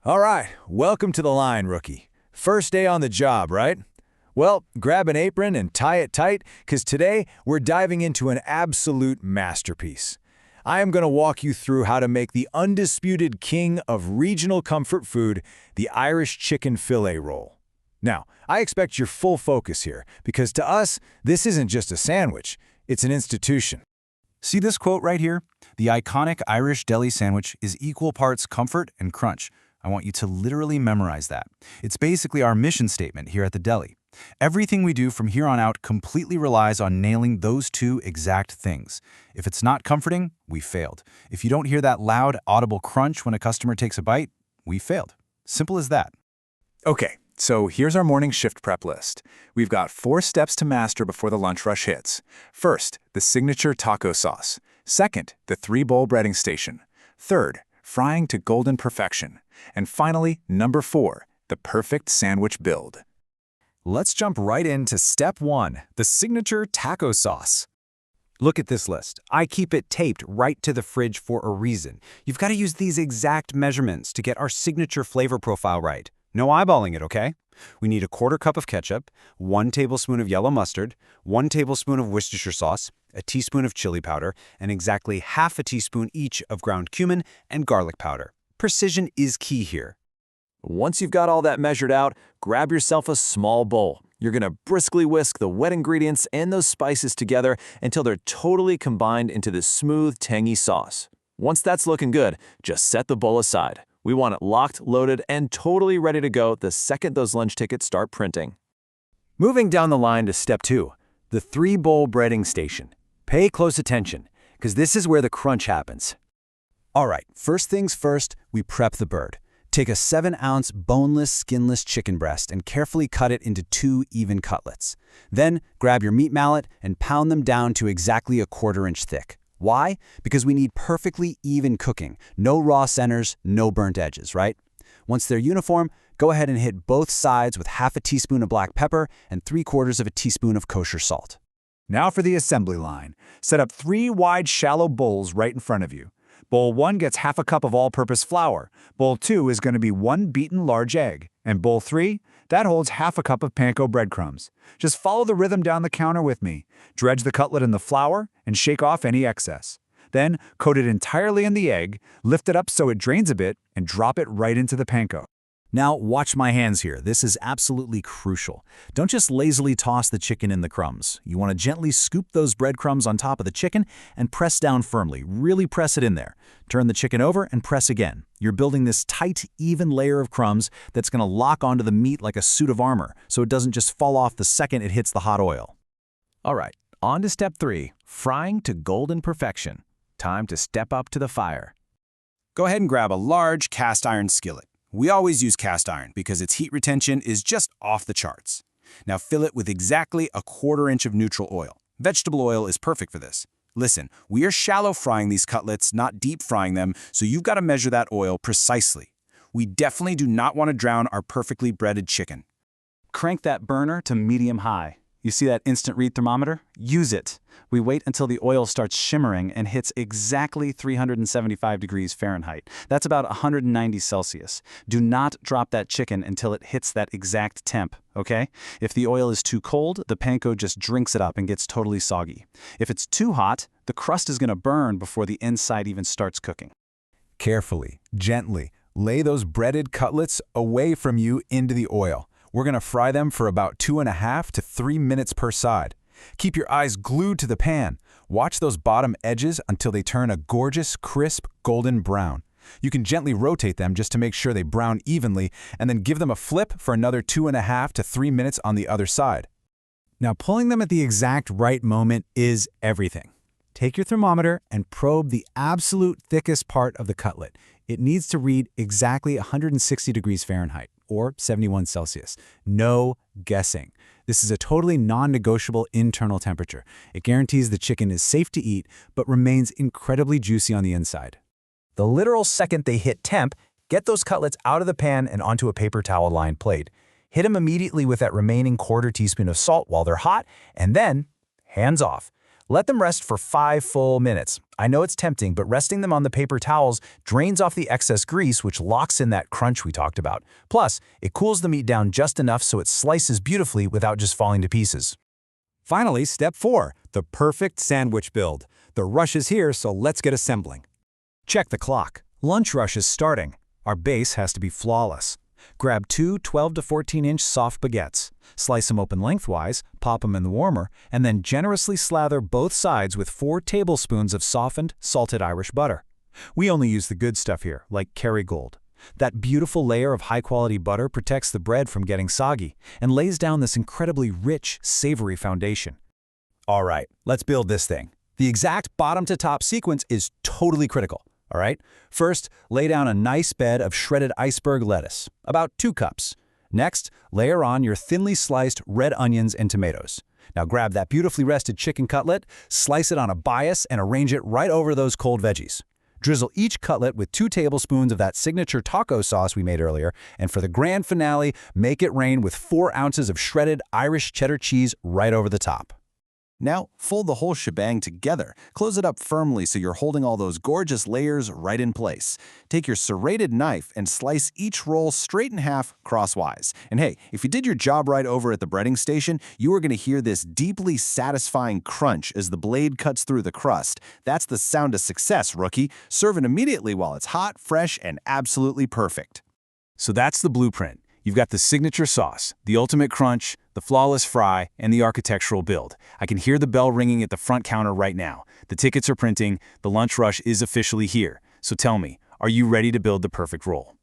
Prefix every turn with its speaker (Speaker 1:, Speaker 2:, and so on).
Speaker 1: All right, welcome to the line, rookie. First day on the job, right? Well, grab an apron and tie it tight, because today we're diving into an absolute masterpiece. I am going to walk you through how to make the undisputed king of regional comfort food, the Irish Chicken Fillet Roll. Now, I expect your full focus here, because to us, this isn't just a sandwich, it's an institution.
Speaker 2: See this quote right here? The iconic Irish deli sandwich is equal parts comfort and crunch. I want you to literally memorize that. It's basically our mission statement here at the deli. Everything we do from here on out completely relies on nailing those two exact things. If it's not comforting, we failed. If you don't hear that loud, audible crunch when a customer takes a bite, we failed. Simple as that.
Speaker 3: Okay, so here's our morning shift prep list. We've got 4 steps to master before the lunch rush hits. First, the signature taco sauce. Second, the 3-bowl breading station. Third, frying to golden perfection. And finally, number 4, the perfect sandwich build.
Speaker 4: Let's jump right into step 1, the signature taco sauce. Look at this list. I keep it taped right to the fridge for a reason. You've got to use these exact measurements to get our signature flavor profile right. No eyeballing it, okay? We need a 1/4 cup of ketchup, 1 tablespoon of yellow mustard, 1 tablespoon of Worcestershire sauce, a teaspoon of chili powder, and exactly ½ a teaspoon each of ground cumin and garlic powder. Precision is key here.
Speaker 5: Once you've got all that measured out, grab yourself a small bowl. You're going to briskly whisk the wet ingredients and those spices together until they're totally combined into this smooth, tangy sauce. Once that's looking good, just set the bowl aside. We want it locked, loaded, and totally ready to go the second those lunch tickets start printing.
Speaker 1: Moving down the line to step 2, the 3-bowl breading station. Pay close attention, because this is where the crunch happens. All right, first things first, we prep the bird. Take a 7-ounce boneless, skinless chicken breast and carefully cut it into 2 even cutlets. Then, grab your meat mallet and pound them down to exactly a 1/4 inch thick. Why? Because we need perfectly even cooking. No raw centers, no burnt edges, right? Once they're uniform, go ahead and hit both sides with ½ a teaspoon of black pepper and 3/4 of a teaspoon of kosher salt.
Speaker 3: Now for the assembly line. Set up 3 wide, shallow bowls right in front of you. Bowl 1 gets ½ a cup of all-purpose flour. Bowl 2 is going to be 1 beaten large egg. And bowl 3, that holds ½ a cup of panko breadcrumbs. Just follow the rhythm down the counter with me. Dredge the cutlet in the flour and shake off any excess. Then, coat it entirely in the egg, lift it up so it drains a bit, and drop it right into the panko.
Speaker 4: Now, watch my hands here. This is absolutely crucial. Don't just lazily toss the chicken in the crumbs. You want to gently scoop those breadcrumbs on top of the chicken and press down firmly. Really press it in there. Turn the chicken over and press again. You're building this tight, even layer of crumbs that's going to lock onto the meat like a suit of armor, so it doesn't just fall off the second it hits the hot oil.
Speaker 5: All right, on to step 3, frying to golden perfection. Time to step up to the fire.
Speaker 2: Go ahead and grab a large cast iron skillet. We always use cast iron because its heat retention is just off the charts. Now fill it with exactly a 1/4 inch of neutral oil. Vegetable oil is perfect for this. Listen, we are shallow frying these cutlets, not deep frying them, so you've got to measure that oil precisely. We definitely do not want to drown our perfectly breaded chicken.
Speaker 4: Crank that burner to medium-high. You see that instant read thermometer? Use it. We wait until the oil starts shimmering and hits exactly 375 degrees Fahrenheit. That's about 190 Celsius. Do not drop that chicken until it hits that exact temp, okay? If the oil is too cold, the panko just drinks it up and gets totally soggy. If it's too hot, the crust is going to burn before the inside even starts cooking.
Speaker 1: Carefully, gently, lay those breaded cutlets away from you into the oil. We're going to fry them for about 2½ to 3 minutes per side. Keep your eyes glued to the pan. Watch those bottom edges until they turn a gorgeous, crisp, golden brown. You can gently rotate them just to make sure they brown evenly, and then give them a flip for another 2½ to 3 minutes on the other side. Now, pulling them at the exact right moment is everything. Take your thermometer and probe the absolute thickest part of the cutlet. It needs to read exactly 160 degrees Fahrenheit, or 71 Celsius. No guessing. This is a totally non-negotiable internal temperature. It guarantees the chicken is safe to eat, but remains incredibly juicy on the inside. The literal second they hit temp, get those cutlets out of the pan and onto a paper towel-lined plate. Hit them immediately with that remaining 1/4 teaspoon of salt while they're hot, and then, hands off.
Speaker 2: Let them rest for 5 full minutes. I know it's tempting, but resting them on the paper towels drains off the excess grease, which locks in that crunch we talked about. Plus, it cools the meat down just enough so it slices beautifully without just falling to pieces.
Speaker 3: Finally, step 4, the perfect sandwich build. The rush is here, so let's get assembling. Check the clock. Lunch rush is starting. Our base has to be flawless. Grab 2 12 to 14-inch soft baguettes. Slice them open lengthwise, pop them in the warmer, and then generously slather both sides with 4 tablespoons of softened, salted Irish butter. We only use the good stuff here, like Kerrygold. That beautiful layer of high-quality butter protects the bread from getting soggy and lays down this incredibly rich, savory foundation.
Speaker 2: All right, let's build this thing. The exact bottom-to-top sequence is totally critical. All right? First, lay down a nice bed of shredded iceberg lettuce, about 2 cups. Next, layer on your thinly sliced red onions and tomatoes. Now grab that beautifully rested chicken cutlet, slice it on a bias, and arrange it right over those cold veggies. Drizzle each cutlet with 2 tablespoons of that signature taco sauce we made earlier, and for the grand finale, make it rain with 4 ounces of shredded Irish cheddar cheese right over the top.
Speaker 5: Now, fold the whole shebang together. Close it up firmly so you're holding all those gorgeous layers right in place. Take your serrated knife and slice each roll straight in half crosswise. And hey, if you did your job right over at the breading station, you are going to hear this deeply satisfying crunch as the blade cuts through the crust. That's the sound of success, rookie. Serve it immediately while it's hot, fresh, and absolutely perfect.
Speaker 2: So that's the blueprint. You've got the signature sauce, the ultimate crunch, the flawless fry, and the architectural build. I can hear the bell ringing at the front counter right now. The tickets are printing, the lunch rush is officially here. So tell me, are you ready to build the perfect roll?